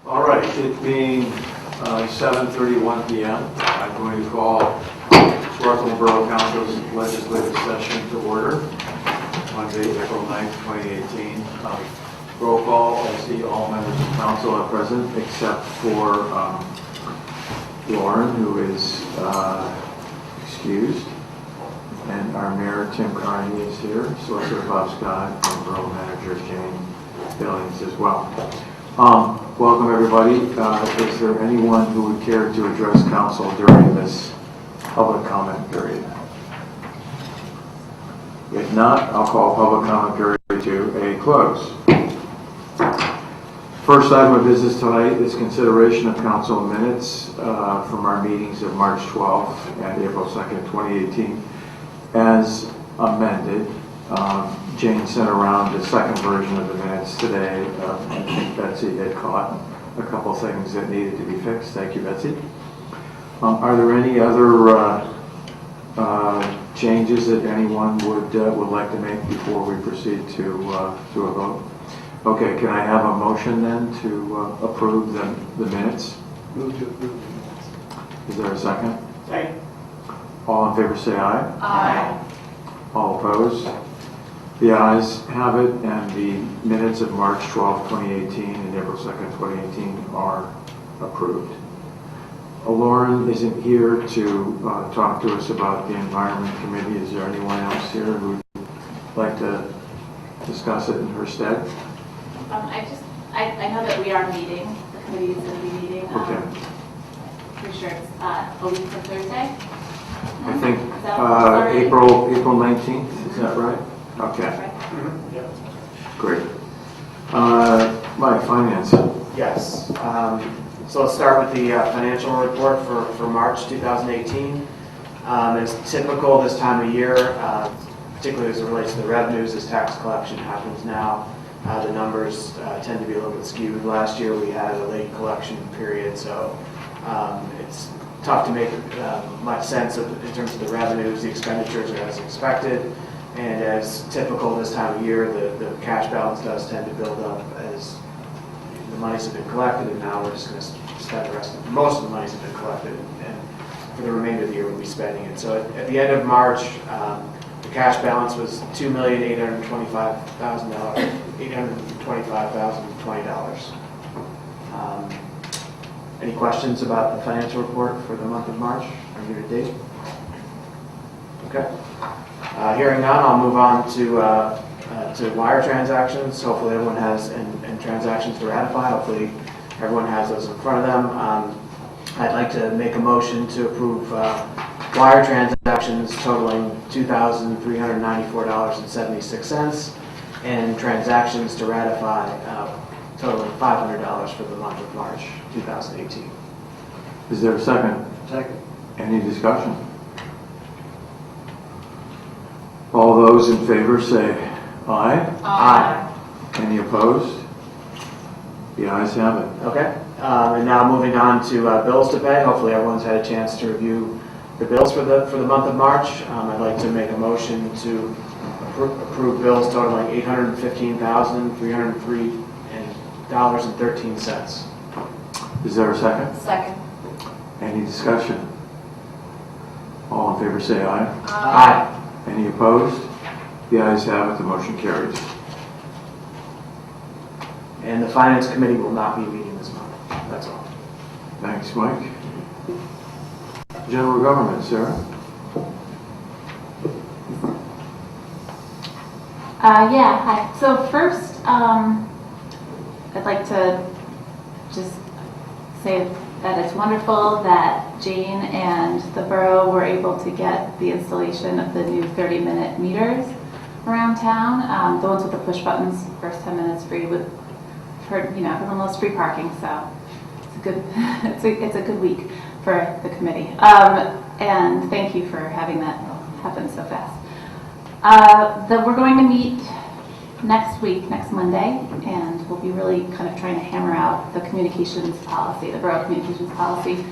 All right, it being 7:31 p.m., I'm going to call Swarthmore Borough Council's legislative session to order, Monday, April 9th, 2018. Roll call, I see all members of council are present except for Lauren, who is excused, and our mayor, Tim Carney, is here, Solicitor Bob Scott, and Borough Manager Jane Billings as well. Welcome everybody. Is there anyone who would care to address council during this public comment period? If not, I'll call public comment period to a close. First item of business tonight is consideration of council minutes from our meetings of March 12th and April 2nd, 2018 as amended. Jane sent around the second version of the minutes today. I think Betsy had caught a couple things that needed to be fixed. Thank you, Betsy. Are there any other changes that anyone would like to make before we proceed to a vote? Okay, can I have a motion then to approve the minutes? Move to approve the minutes. Is there a second? Second. All in favor say aye. Aye. All opposed? The ayes have it, and the minutes of March 12, 2018 and April 2nd, 2018 are approved. Lauren isn't here to talk to us about the Environment Committee. Is there anyone else here who would like to discuss it in her stead? I know that we are meeting, the committee is going to be meeting. Okay. Pretty sure it's a week from Thursday. I think Is that April 19th, is that right? Okay, right? Mm-hmm. Yep. great. Mike, finance. Yes. So let's start with the financial report for March 2018. As typical this time of year, particularly as it relates to the revenues, as tax collection happens now, the numbers tend to be a little bit skewed. Last year we had a late collection period, so it's tough to make much sense in terms of the revenues. The expenditures are as expected, and as typical this time of year, the cash balance does tend to build up as the monies have been collected, and now we're just going to spend the rest of most of the monies have been collected, and for the remainder of the year we'll be spending it. So at the end of March, the cash balance was $2,825,020. Any questions about the financial report for the month of March or year to date? Okay. Hearing none, I'll move on to wire transactions. Hopefully everyone has, and transactions to ratify. Hopefully everyone has those in front of them. I'd like to make a motion to approve wire transactions totaling $2,394.76 and transactions to ratify totaling $500 for the month of March 2018. Is there a second? Second. Any discussion? All those in favor say aye. Aye. Any opposed? The ayes have it. Okay. And now moving on to bills to pay. Hopefully everyone's had a chance to review the bills for the month of March. I'd like to make a motion to approve bills totaling $815,303.13. Is there a second? Second. Any discussion? All in favor say aye. Aye. Any opposed? The ayes have it. The motion carries. And the Finance Committee will not be meeting this month. That's all. Thanks, Mike. General Government, Sarah? Yeah, hi. So first, I'd like to just say that it's wonderful that Jane and the borough were able to get the installation of the new 30-minute meters around town. The ones with the push buttons, first 10 minutes free. With, everyone loves free parking, so it's a good, it's a good week for the committee. And thank you for having that happen so fast. We're going to meet next week, next Monday, and we'll be really kind of trying to hammer out the communications policy, the borough communications policy.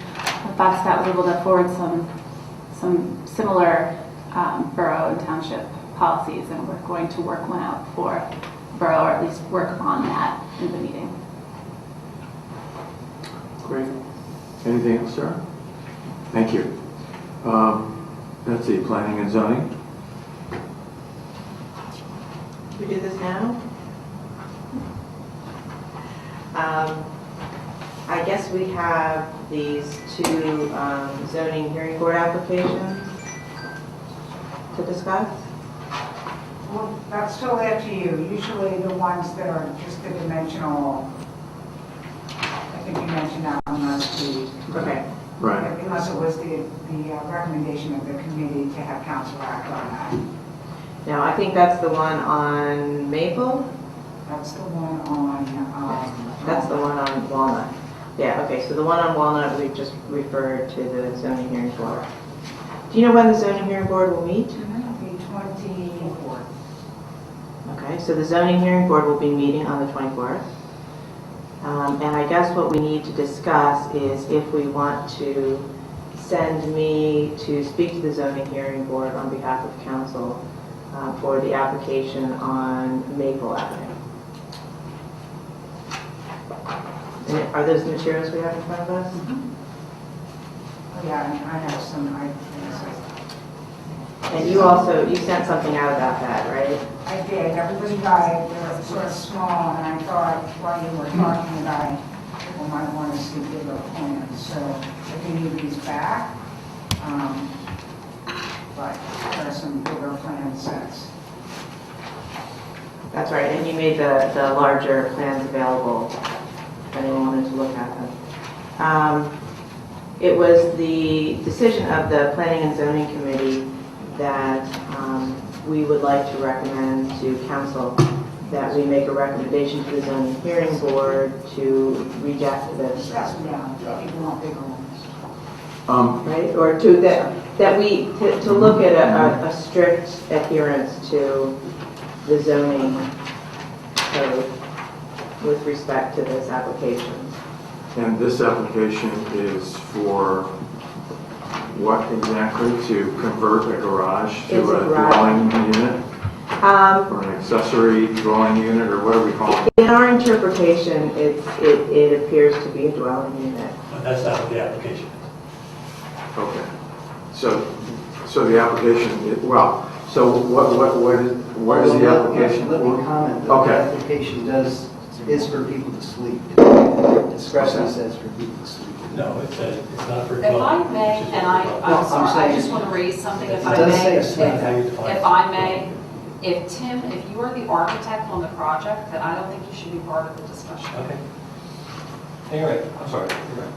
Bob Scott was able to forward some similar borough and township policies, and we're going to work one out for borough, or at least work on that in the meeting. Great. Anything else, Sarah? Thank you. That's the planning and zoning. We do this now? I guess we have these two zoning hearing board applications to discuss. Well, that's totally up to you. Usually the ones that are just the dimensional, I think you mentioned that one last week. Okay. Right. Unless it was the recommendation of the committee to have council act on that. Now, I think that's the one on Maple. That's the one on, That's the one on Walnut. Yeah, okay, so the one on Walnut, we just referred to the zoning hearing board. Do you know when the zoning hearing board will meet? the 24th. Okay, so the zoning hearing board will be meeting on the 24th. And I guess what we need to discuss is if we want to send me to speak to the zoning hearing board on behalf of council for the application on Maple Avenue. And are those the materials we have in front of us? Oh, yeah, and I have some, And you also, you sent something out about that, right? I did. Everybody got it. They're sort of small, and I thought while you were talking about it, people might want to see bigger plans. So I can give these back, but there are some bigger plan sets. That's right, and you made the larger plans available if anyone wanted to look at them. It was the decision of the Planning and Zoning Committee that we would like to recommend to council that we make a recommendation to the zoning hearing board to reject this, That's down. People want bigger ones. right? Or to to look at a strict adherence to the zoning code with respect to this application. And this application is for what exactly? To convert a garage It's to a a garage. dwelling unit? Or an accessory dwelling unit, or what do we call it? In our interpretation, it appears to be a dwelling unit. But that's not what the application is. Okay. So the application, well, so what is the application? Let me comment. that Okay. The application is for people to sleep. Expressly says for people to sleep. No, it's not for. If I may, and No, I'm I'm sorry, I saying- just want to raise something if It I does may. say a If sleep. How you define it. if I may, if Tim, if you are the architect on the project, then I don't think you should be part of the discussion. Okay. You're right, I'm sorry, you're right.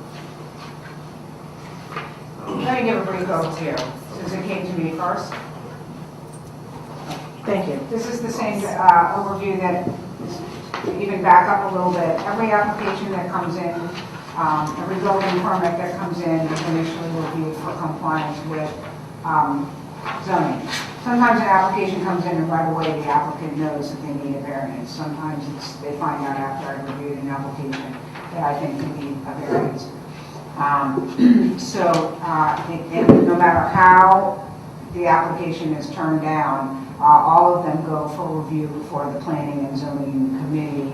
Let me give a brief overview, since it came to me first. Thank you. This is the same overview that, even back up a little bit, every application that comes in, every building permit that comes in is initially reviewed for compliance with zoning. Sometimes an application comes in and right away the applicant knows that they need a variance. Sometimes they find out after I've reviewed an application that I think they need a variance. And no matter how the application is turned down, all of them go for review for the Planning and Zoning Committee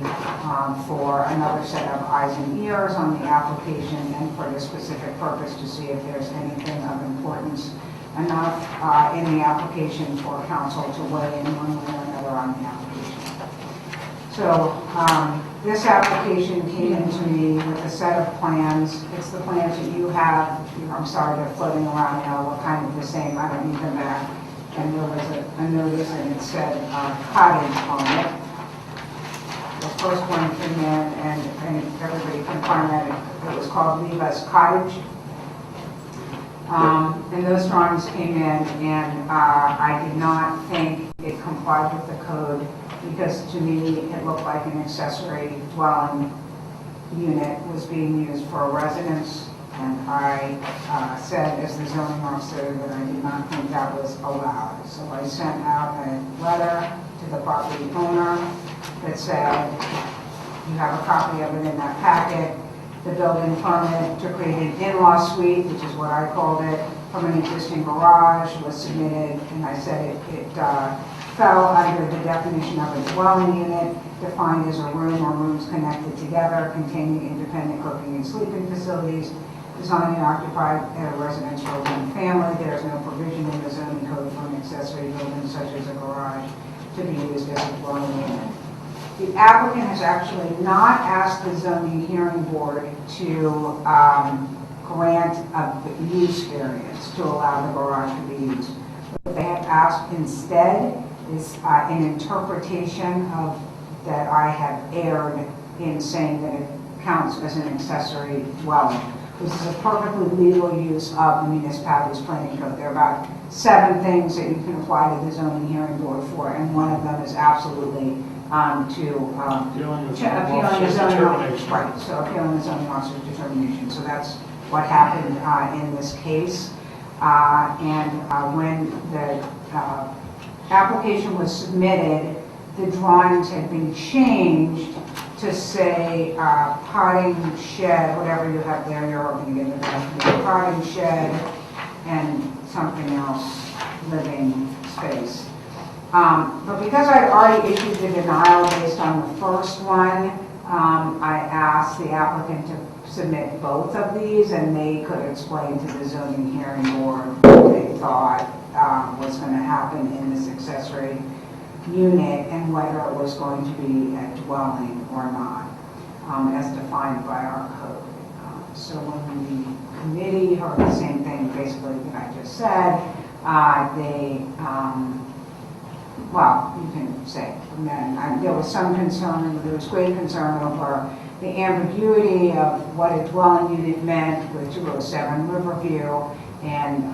for another set of eyes and ears on the application and for the specific purpose to see if there's anything of importance enough in the application for council to weigh in one way or another on the application. So this application came into me with a set of plans. It's the plans that you have. I'm sorry, they're floating around now. We're kind of the same. I don't need them back. And there was a notice and it said cottage on it. The first one came in and everybody can find that it was called Levi's Cottage. And those drawings came in and I did not think it complied with the code because to me it looked like an accessory dwelling unit was being used for a residence. And I said as the zoning officer that I did not think that was allowed. So I sent out a letter to the property owner that said, you have a copy of it in that packet. The building permit to create an in-law suite, which is what I called it, from an existing garage was submitted, and I said fell under the definition of a dwelling unit, defined as a room or rooms connected together containing independent cooking and sleeping facilities, designed and occupied at a residential or one family. There is no provision in the zoning code for an accessory building such as a garage to be used as a dwelling unit. The applicant has actually not asked the zoning hearing board to grant a use variance to allow the garage to be used. What they have asked instead is an interpretation of that I have erred in saying that it counts as an accessory dwelling. This is a perfectly legal use of the municipality's planning code. There are about 7 things that you can apply to the zoning hearing board for, and one of them is absolutely appealing the zoning officer's right. So appealing the zoning officer's determination. So that's what happened in this case. When the application was submitted, the drawings had been changed to say potting shed, whatever you have there, you're going to get it back. Potting shed and something else, living space. But because I'd already issued the denial based on the first one, I asked the applicant to submit both of these, and they could explain to the zoning hearing board what they thought was going to happen in this accessory unit and whether it was going to be a dwelling or not, as defined by our code. So when the committee heard the same thing basically that I just said, well, you can say, there was some concern, there was great concern over the ambiguity of what a dwelling unit meant with 207 Riverview, and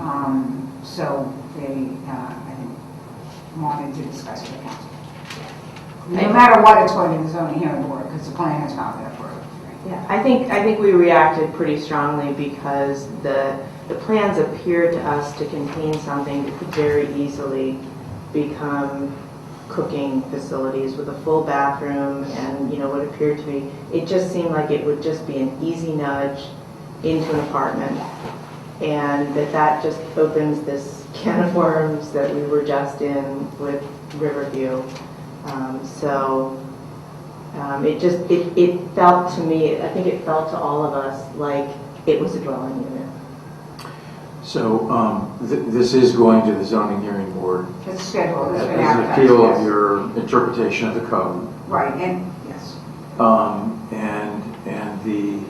so they, I think, wanted to discuss it with council. No matter what, it's going to the zoning hearing board because the plan is not there for it. Yeah, I think we reacted pretty strongly because the plans appeared to us to contain something that could very easily become cooking facilities with a full bathroom and, what appeared to be, it just seemed like it would just be an easy nudge into an apartment, and that just opens this can of worms that we were just in with Riverview. It felt to me, I think it felt to all of us like it was a dwelling unit. So this is going to the zoning hearing board It's scheduled. as an appeal of your interpretation of the code. Right, and yes. And the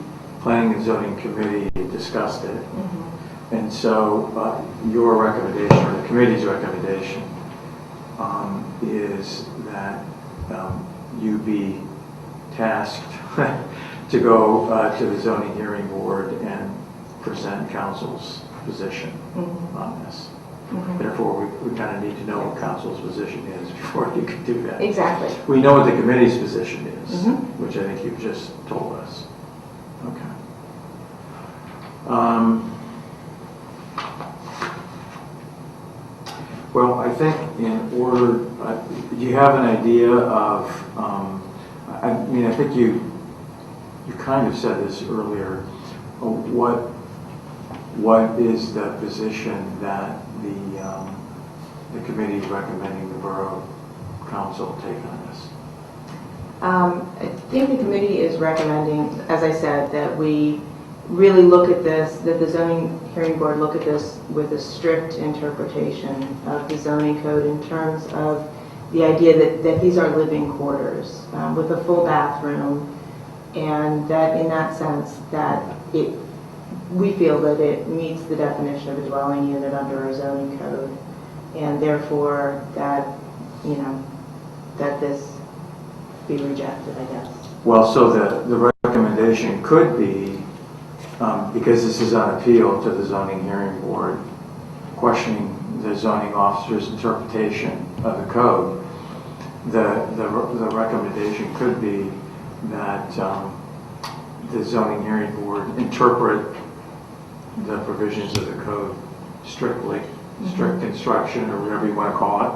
Planning and Zoning Committee discussed it. Mm-hmm. And so your recommendation, or the committee's recommendation, is that you be tasked to go to the zoning hearing board and present council's position on this. Mm-hmm. Therefore, we kind of need to know what council's position is before you can do that. Exactly. We know what the committee's position is, Mm-hmm. which I think you've just told us. Okay. Well, I think in order, do you have an idea of, I think you kind of said this earlier, what is the position that the committee is recommending the Borough Council take on this? I think the committee is recommending, as I said, that we really look at this, that the zoning hearing board look at this with a strict interpretation of the zoning code in terms of the idea that these are living quarters with a full bathroom, and that in that sense that we feel that it meets the definition of a dwelling unit under our zoning code, and therefore that, that this be rejected, I guess. Well, so the recommendation could be, because this is on appeal to the zoning hearing board, questioning the zoning officer's interpretation of the code, the recommendation could be that the zoning hearing board interpret the provisions of the code strictly, strict instruction, or whatever you want to call it.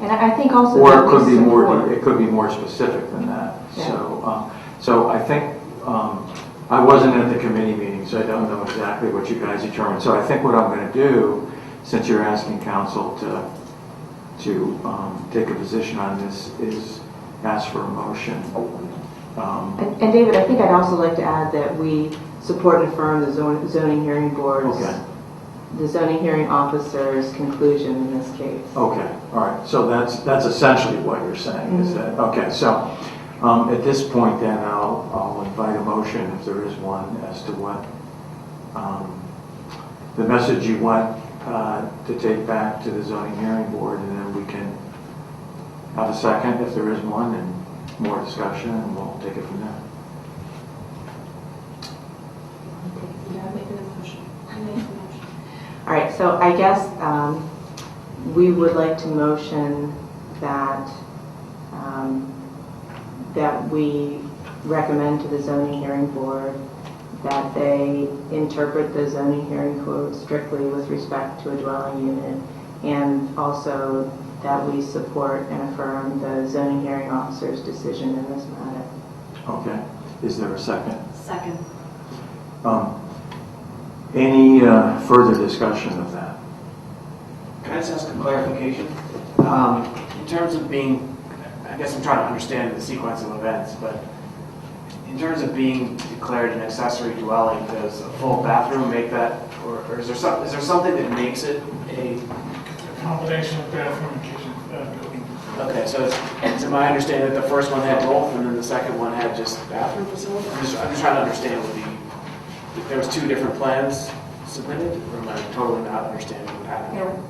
And I think also, or that it could we be more. support- It could be more specific than that. Yeah. So I think I wasn't at the committee meeting, so I don't know exactly what you guys determined. So I think what I'm going to do, since you're asking council to take a position on this is ask for a motion. And David, I think I'd also like to add that we support and affirm the zoning hearing board's, Okay. the zoning hearing officer's conclusion in this case. Okay, all right. So that's essentially what you're saying, is that, okay. So at this point then, I'll invite a motion, if there is one, as to what the message you want to take back to the zoning hearing board, and then we can have a second, if there is one, and more discussion, and we'll take it from there. All right, so I guess we would like to motion that that we recommend to the zoning hearing board that they interpret the zoning hearing code strictly with respect to a dwelling unit, and also that we support and affirm the zoning hearing officer's decision in this matter. Okay. Is there a second? Second. Any further discussion of that? Can I just ask a clarification? In terms of being, I guess I'm trying to understand the sequence of events, but in terms of being declared an accessory dwelling, does a full bathroom make that, or is there something that makes it a? Combination of bathroom and kitchen building. Okay, so it's my understanding that the first one had both, and then the second one had just bathroom facility? I'm just trying to understand if there was two different plans submitted, or am I totally not understanding what happened?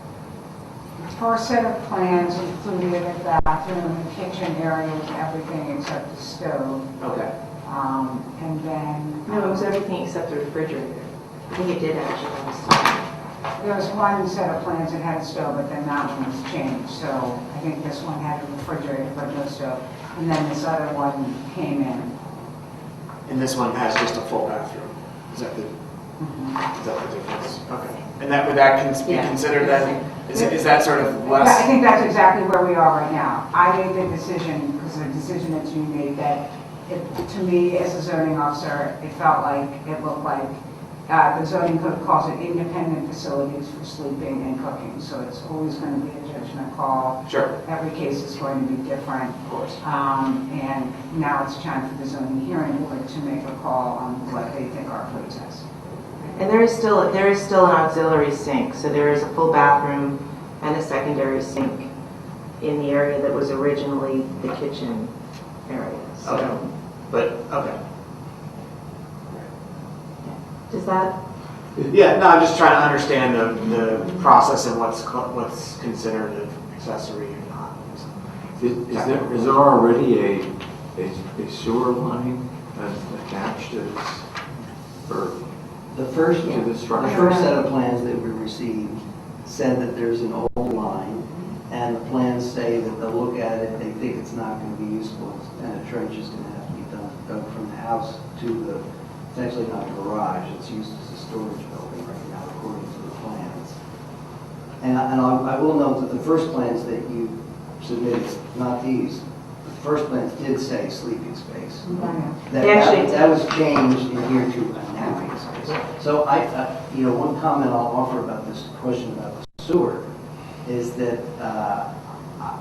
The first set of plans included a bathroom and kitchen area with everything except the stove. Okay. And then No, it was everything except the refrigerator. I think it did actually have a stove. there was one set of plans that had a stove, but then that one was changed. So I think this one had a refrigerator but no stove. And then this other one came in. And this one has just a full bathroom. Is that the difference? Okay. And would that be considered then? Is that sort of less? Yeah, I think that's exactly where we are right now. I made the decision, because the decision that's being made, that to me, as a zoning officer, it felt like, it looked like the zoning code calls it independent facilities for sleeping and cooking. So it's always going to be a judgment call. Sure. Every case is going to be different. Of course. And now it's time for the zoning hearing board to make a call on what they think our code says. And there is still an auxiliary sink, so there is a full bathroom and a secondary sink in the area that was originally the kitchen area. So, Okay. But, okay. does that? Yeah, no, I'm just trying to understand the process and what's considered an accessory or not. Is there already a sewer line attached to this, or The first to this The structure? first set of plans that we received said that there's an old line, and the plans say that they'll look at it, they think it's not going to be useful, and a trench is going to have to be dug from the house to it's actually not a garage, it's used as a storage building right now, according to the plans. And I will note that the first plans that you submitted, not these, the first plans did say sleeping space. That was changed in here to a napping space. So one comment I'll offer about this question about the sewer is that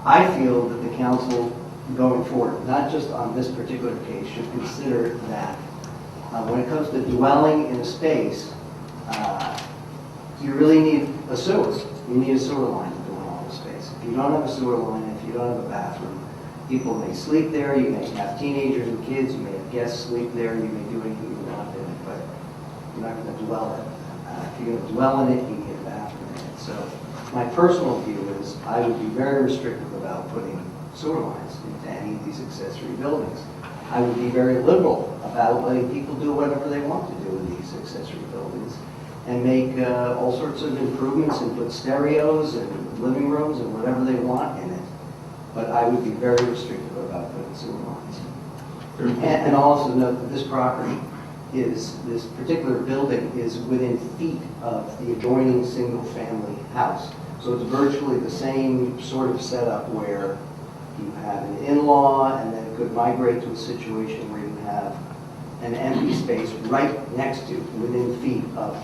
I feel that the council going forward, not just on this particular case, should consider that when it comes to dwelling in a space, you really need a sewer. You need a sewer line to go in all the space. If you don't have a sewer line, if you don't have a bathroom, people may sleep there, you may have teenagers and kids, you may have guests sleep there, you may do anything you want in it, but you're not going to dwell in it. If you're going to dwell in it, you need a bathroom in it. So my personal view is I would be very restrictive about putting sewer lines into any of these accessory buildings. I would be very liberal about letting people do whatever they want to do in these accessory buildings and make all sorts of improvements and put stereos and living rooms and whatever they want in it. But I would be very restrictive about putting sewer lines. And I'll also note that this particular building is within feet of the adjoining single-family house. So it's virtually the same sort of setup where you have an in-law and then it could migrate to a situation where you have an empty space right next to, within feet of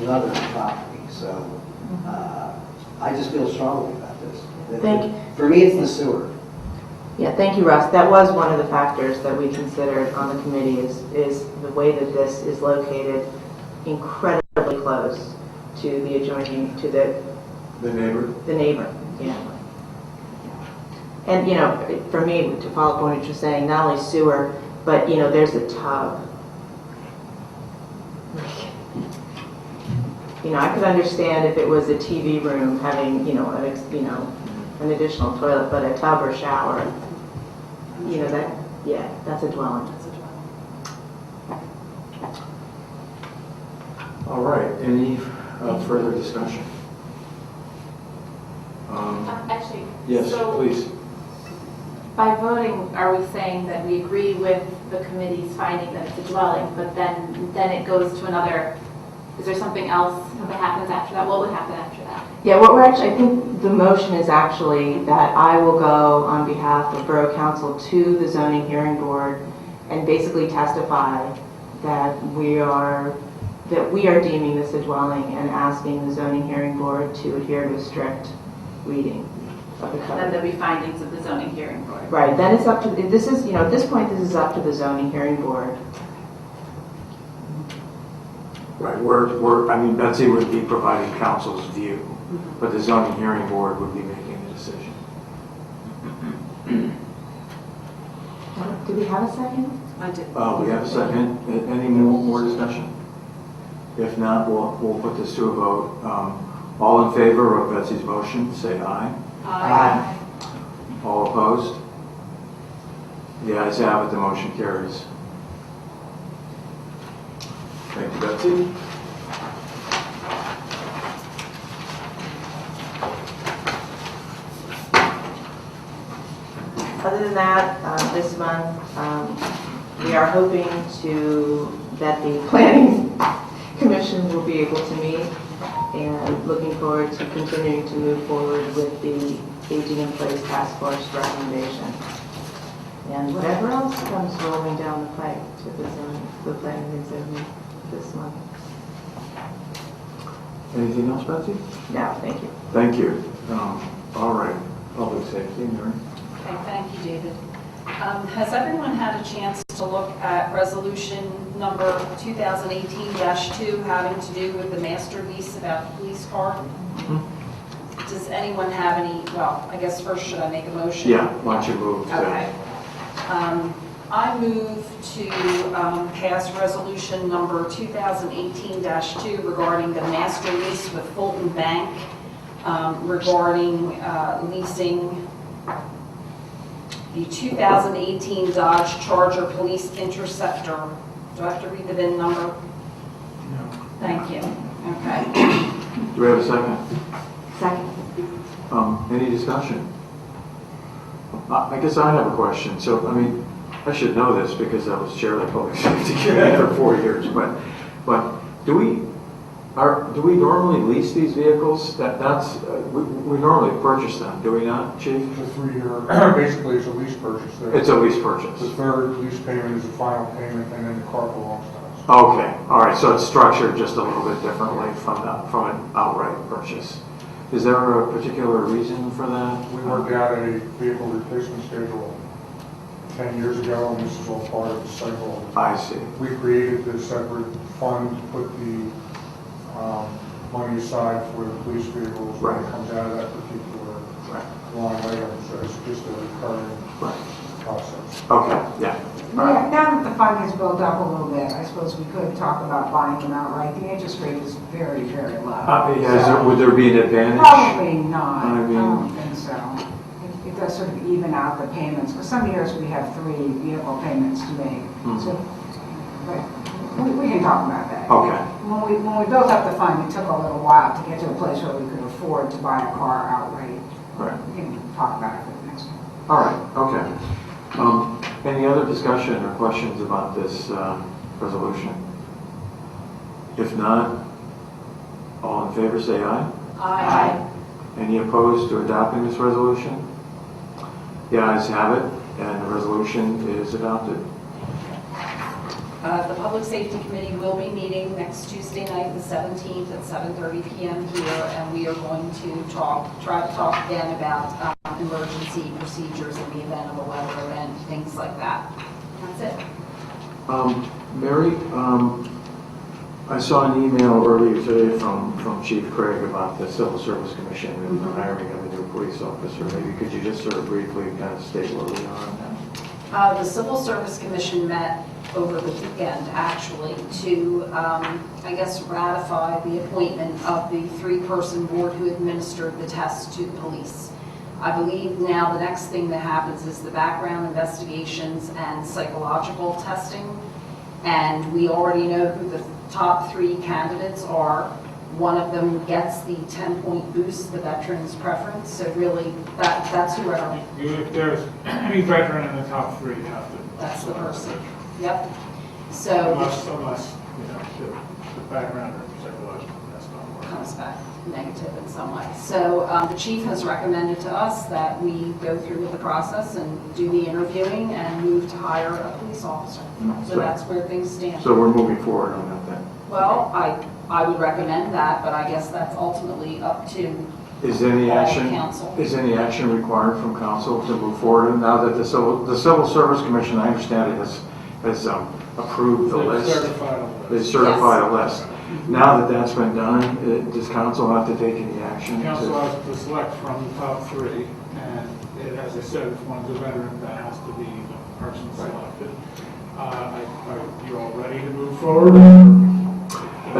another property. So I just feel strongly about this. For me, it's the sewer. Yeah, thank you, Russ. That was one of the factors that we considered on the committee is the way that this is located incredibly close to the adjoining, to The neighbor? the neighbor, yeah. And, for me, to follow up on what you're saying, not only sewer, but, there's a tub. I could understand if it was a TV room having, an additional toilet, but a tub or shower, that's a dwelling. All right, any further discussion? Actually, Yes, so please. by voting, are we saying that we agree with the committee's finding that it's a dwelling, but then it goes to another, is there something else that happens after that? What would happen after that? Yeah, I think the motion is actually that I will go on behalf of Borough Council to the zoning hearing board and basically testify that we are deeming this a dwelling and asking the zoning hearing board to adhere to a strict reading of the Then code. there'll be findings of the zoning hearing board. Right, then it's up to, at this point, this is up to the zoning hearing board. Right, Betsy would be providing council's view, but the zoning hearing board would be making the decision. Do we have a second? I did. We have a second. Any more discussion? If not, we'll put this to a vote. All in favor of Betsy's motion, say aye. Aye. All opposed? The ayes have it, the motion carries. Thank you, Betsy. Other than that, this month, we are hoping that the planning commission will be able to meet, and looking forward to continuing to move forward with the aging in place task force recommendation. And whatever else comes rolling down the pipe to the planning and zoning this month. Anything else, Betsy? No, thank you. Thank you. All right, public safety, Mary. Okay, thank you, David. Has everyone had a chance to look at resolution number 2018-2 having to do with the master lease about the police car? Does anyone have any, well, I guess first should I make a motion? Yeah, why don't you move to... Okay. I move to pass resolution number 2018-2 regarding the master lease with Fulton Bank regarding leasing the 2018 Dodge Charger Police Interceptor. Do I have to read the VIN number? No. Thank you. Okay. Do we have a second? Second. Any discussion? I guess I have a question. So, I should know this because I was chair of the public safety committee for 4 years, but do we normally lease these vehicles? We normally purchase them, do we not, Chief? It's a 3-year, basically it's a lease purchase. It's a lease purchase. The third lease payment is the final payment, and then the car belongs to us. Okay, all right, so it's structured just a little bit differently from an outright purchase. Is there a particular reason for that? We worked out a vehicle replacement schedule 10 years ago, and this is all part of the cycle. I see. We created this separate fund to put the money aside for the police vehicles when Right. it comes out of that particular line item, so it's just a recurring process. Okay, yeah. All right. Yeah, now that the fund has built up a little bit, I suppose we could talk about buying them outright. The interest rate is very, very low. Would there be an advantage? Probably not. I I mean- don't think so. It does sort of even out the payments, because some years we have 3 vehicle payments to make. So, but we can talk about that. Okay. When we built up the fund, it took a little while to get to a place where we could afford to buy a car outright. Right. We can talk about it for the next one. All right, okay. Any other discussion or questions about this resolution? If not, all in favor say aye. Aye. Any opposed to adopting this resolution? The ayes have it, and the resolution is adopted. The Public Safety Committee will be meeting next Tuesday night, the 17th, at 7:30 PM here, and we are going to try to talk again about emergency procedures in the event of a weather event, things like that. That's it. Mary, I saw an email earlier today from Chief Craig about the Civil Service Commission and the hiring of a new police officer. Maybe could you just sort of briefly kind of state where we are on that? The Civil Service Commission met over the weekend, actually, to, I guess, ratify the appointment of the three-person board who administered the test to the police. I believe now the next thing that happens is the background investigations and psychological testing. And we already know who the top three candidates are. One of them gets the 10-point boost, the veteran's preference. So really, that's whoever. If there's any veteran in the top three, you have to. That's the person. Yep. So Unless the background or psychological test don't work. comes back negative in some way. So the chief has recommended to us that we go through with the process and do the interviewing and move to hire a police officer. So that's where things stand. So we're moving forward on that then. Well, I would recommend that, but I guess that's ultimately up to Is any action, council. is any action required from council to move forward? And now that the Civil Service Commission, I understand it has approved the list. They certified a list. Now that that's been done, does council have to take any action? Council has to select from the top three, and as I said, if one's a veteran, that has to be the person selected. Are you all ready to move forward?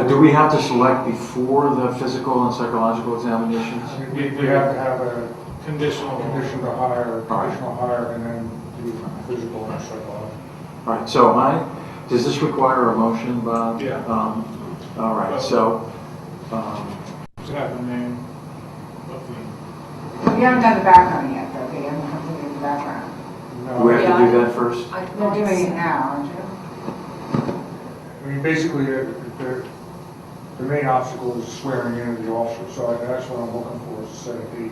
Do we have to select before the physical and psychological examinations? We have to have a Conditional. condition to hire, conditional hire, and then do physical and psychological. All right, so does this require a motion, Bob? Yeah. All right, so, To have the name of the. We haven't done the background yet, though. They haven't completed the background. we have to do that first? They're doing it now, aren't you? I mean, basically, the main obstacle is swearing in of the officer, so that's what I'm looking for, is to set a date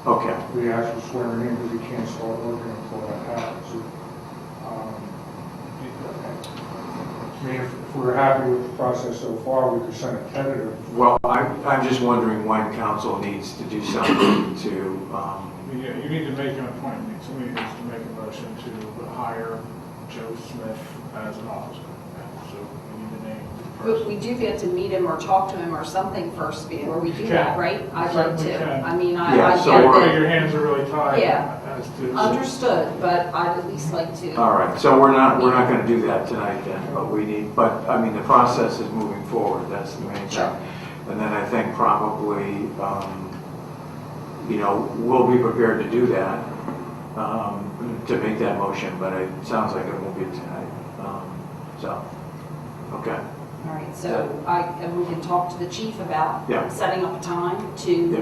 Okay. for the actual swearing in, because we can't start working until that happens. So, I mean, if we're happy with the process so far, we could send a tentative. Well, I'm just wondering when council needs to do something to, You need to make an appointment. Somebody needs to make a motion to hire Joe Smith as an officer. So we need to name the But person. we do get to meet him or talk to him or something first before we do You that, can. right? I'd like Certainly to. can. I mean, Yeah, I so get we're- that. Your hands are really tied Yeah. as to. Understood, but I'd at least like to. all right, so we're not going to do that tonight then, but I mean, the process is moving forward, that's the main Sure. thing. And then I think probably, we'll be prepared to do that, to make that motion, but it sounds like it won't be tonight. Okay. All right, so and we can talk to the chief about Yeah. setting up a time to Yeah.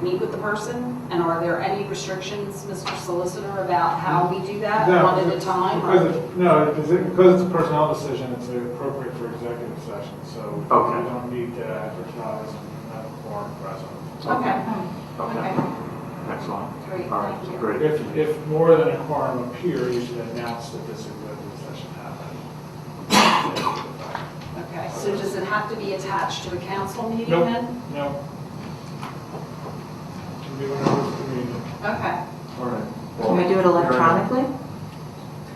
meet with the person. And are there any restrictions, Mr. Solicitor, about how we do that, No, one at a time? Because it's a personnel decision, it's appropriate for executive session, so Okay. we don't need to advertise and have a quorum present. Okay, Okay, excellent. great, All right, thank you. great. If more than a quorum appear, you should announce that this executive session happened. Okay, so does it have to be attached to a council meeting Nope. then? No. Can be whenever it's convenient. Okay, All right. Can we do it electronically?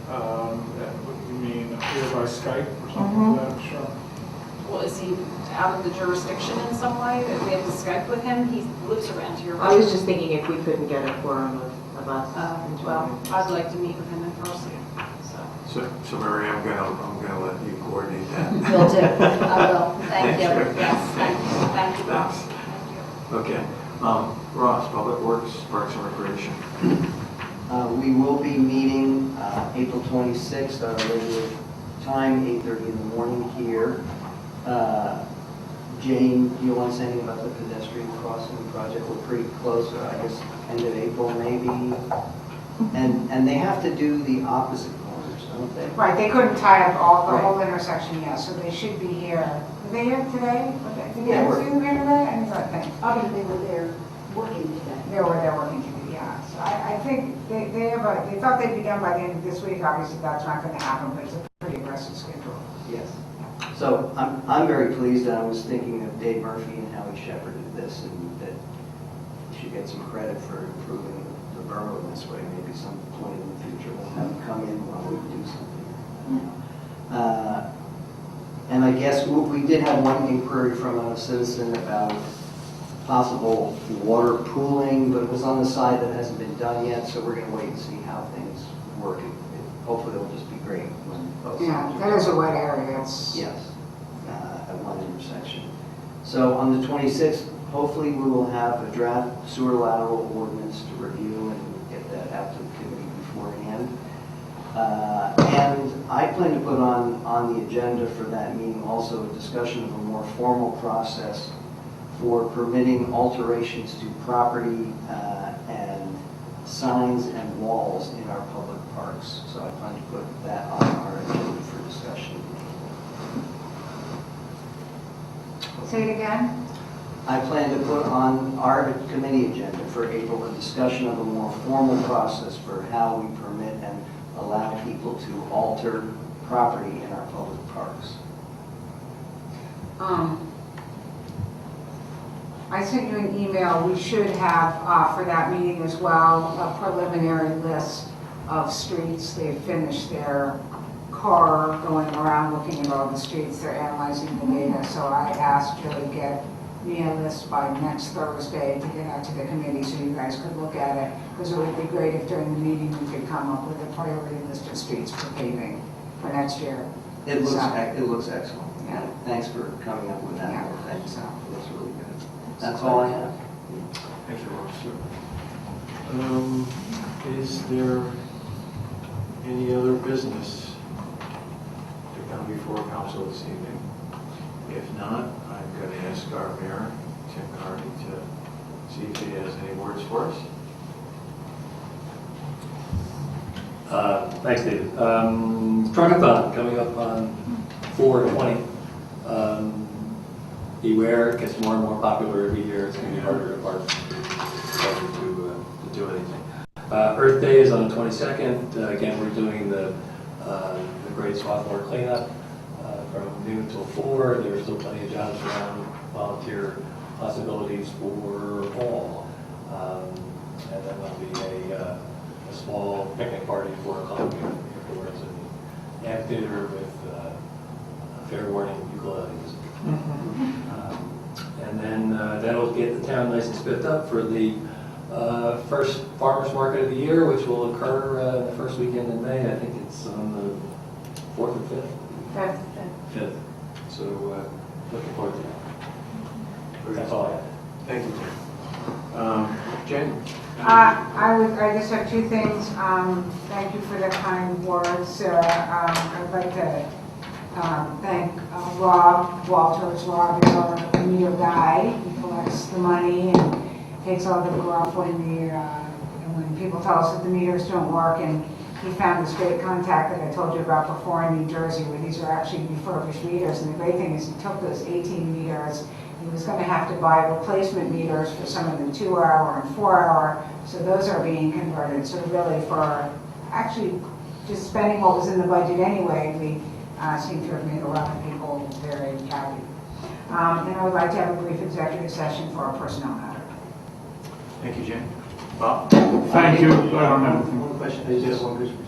What you mean, appear by Skype or something like that? Sure. well, is he out of the jurisdiction in some way? If we have to Skype with him, he lives around here. I was just thinking if we couldn't get a quorum of us. Well, I'd like to meet with him in person, so. So Mary, I'm gonna let you coordinate that. Will do, I will, thank you, Thank you. yes, thank you, Bob. Thanks. Thank you. Okay. Ross, Public Works, Parks and Recreation. We will be meeting April 26th, our regular time, 8:30 in the morning here. Jane, do you want to say anything about the pedestrian crossing project? We're pretty close, I guess, end of April maybe. And they have to do the opposite corners, don't they? Right, they couldn't tie up the Right. whole intersection yet, so they should be here. Are they here today? Did Yeah, they we're- see them here today? I think. Obviously, they were there working today. They were there working today, yeah. So I think they thought they'd be done by the end of this week. Obviously, that's not going to happen, but it's a pretty aggressive aggressive schedule. Yes. So I'm very pleased, and I was thinking of Dave Murphy and how he shepherded this, and that he should get some credit for improving the borough in this way. Maybe some point in the future we'll have him come in while we do something. And I guess we did have one inquiry from a citizen about possible water pooling, but it was on the side that hasn't been done yet, so we're going to wait and see how things work. Hopefully it'll just be great when both Yeah, sides that is a wet area, it's. Yes, at one intersection. So on the 26th, hopefully we will have a draft sewer lateral ordinance to review and get that out to the committee beforehand. And I plan to put on the agenda for that meeting also a discussion of a more formal process for permitting alterations to property and signs and walls in our public parks. So I plan to put that on our agenda for discussion. Say it again? I plan to put on our committee agenda for April a discussion of a more formal process for how we permit and allow people to alter property in our public parks. I sent you an email. We should have, for that meeting as well, a preliminary list of streets. They've finished their car going around looking at all the streets. They're analyzing the data. So I asked her to get me a list by next Thursday to get out to the committee so you guys could look at it. Because it would be great if during the meeting we could come up with a priority list of streets for paving for next year. It looks So- excellent. Yeah. Thanks for coming up with that. Yeah, Thanks. so. That's really good. That's all I have. Thank you, Officer. Is there any other business to come before council this evening? If not, I'm going to ask our mayor, Tim Carney, to see if he has any words for us. Thanks, David. Truckathon coming up on 4/20. Beware, it gets more and more popular every year. It's going to be harder to park, harder to do anything. Earth Day is on the 22nd. Again, we're doing the Great Swarthmore cleanup from noon till 4. There's still plenty of jobs around, volunteer possibilities for all. And then there'll be a small picnic party at 4 o'clock afterwards in the amphitheater with fair warning ukulele music. And then that'll get the town nice and spiffed up for the first farmers market of the year, which will occur the first weekend in May. I think it's on the 4th or 5th? 5th. So looking forward to that. That's all I have. Thank you, Tim. Jane? I just have two things. Thank you for the kind words, Sarah. I'd like to thank Rob Walters. Rob is our meter guy. He collects the money and takes all the gruff when people tell us that the meters don't work. And he found this great contact that I told you about before in New Jersey, where these are actually refurbished meters. And the great thing is he took those 18 meters. He was going to have to buy replacement meters for some of the 2-hour and 4-hour. So those are being converted. So really for actually just spending what was in the budget anyway, we seem to have made a lot of people very happy. And I would like to have a brief executive session for a personnel matter. Thank you, Jane. Bob? Thank you. One question.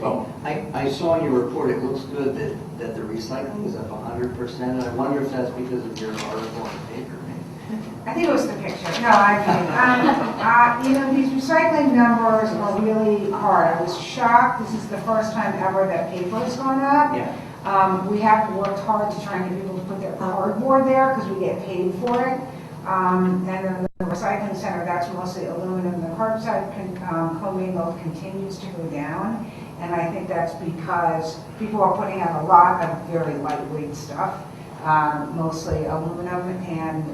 Oh. I saw in your report, it looks good that the recycling is up 100%, and I wonder if that's because of your article on the paper. I think it was the picture. No, I mean, these recycling numbers are really hard. I was shocked. This is the first time ever that paper has gone up. Yeah. We have worked hard to try and get people to put their cardboard there because we get paid for it. And then the recycling center, that's mostly aluminum. The curbside commingled continues to go down. And I think that's because people are putting out a lot of very lightweight stuff, mostly aluminum and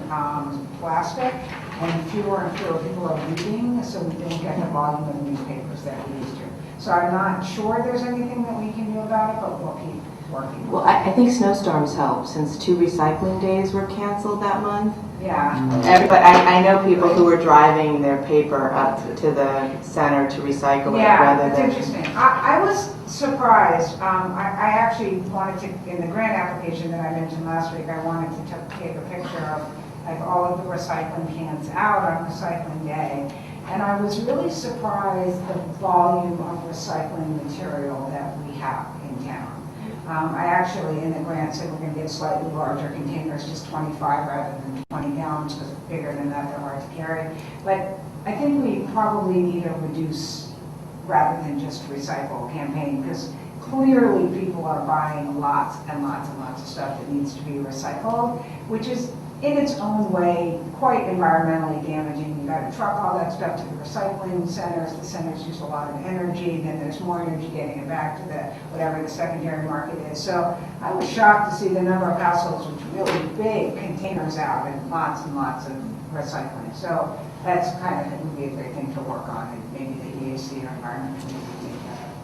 plastic. And fewer people are reading, so we don't get the volume of newspapers that we used to. So I'm not sure there's anything that we can do about it, but we'll keep working. Well, I think snowstorms help, since 2 recycling days were canceled that month. Yeah. Everybody, I know people who were driving their paper up to the center to recycle it Yeah, rather it's than. interesting. I was surprised. I actually wanted to, in the grant application that I mentioned last week, I wanted to take a picture of like all of the recycling cans out on recycling day. And I was really surprised the volume of recycling material that we have in town. I actually, in the grant, said we're going to get slightly larger containers, just 25 rather than 20 gallons, because bigger than that, they're hard to carry. But I think we probably need a reduce rather than just recycle campaign, because clearly people are buying lots and lots and lots of stuff that needs to be recycled, which is in its own way quite environmentally damaging. You got to truck all that stuff to the recycling centers. The centers use a lot of energy. Then there's more energy getting it back to the whatever the secondary market is. So I was shocked to see the number of households with really big containers out and lots of recycling. So that's kind of would be a great thing to work on, and maybe the EAC or environment committee would take that up.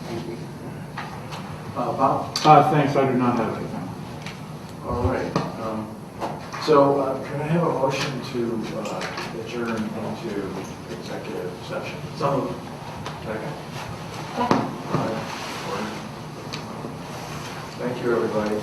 Thank you. Bob? Thanks, I do not have anything. All right. So can I have a motion to adjourn into executive session? So second. All right. Thank you, everybody.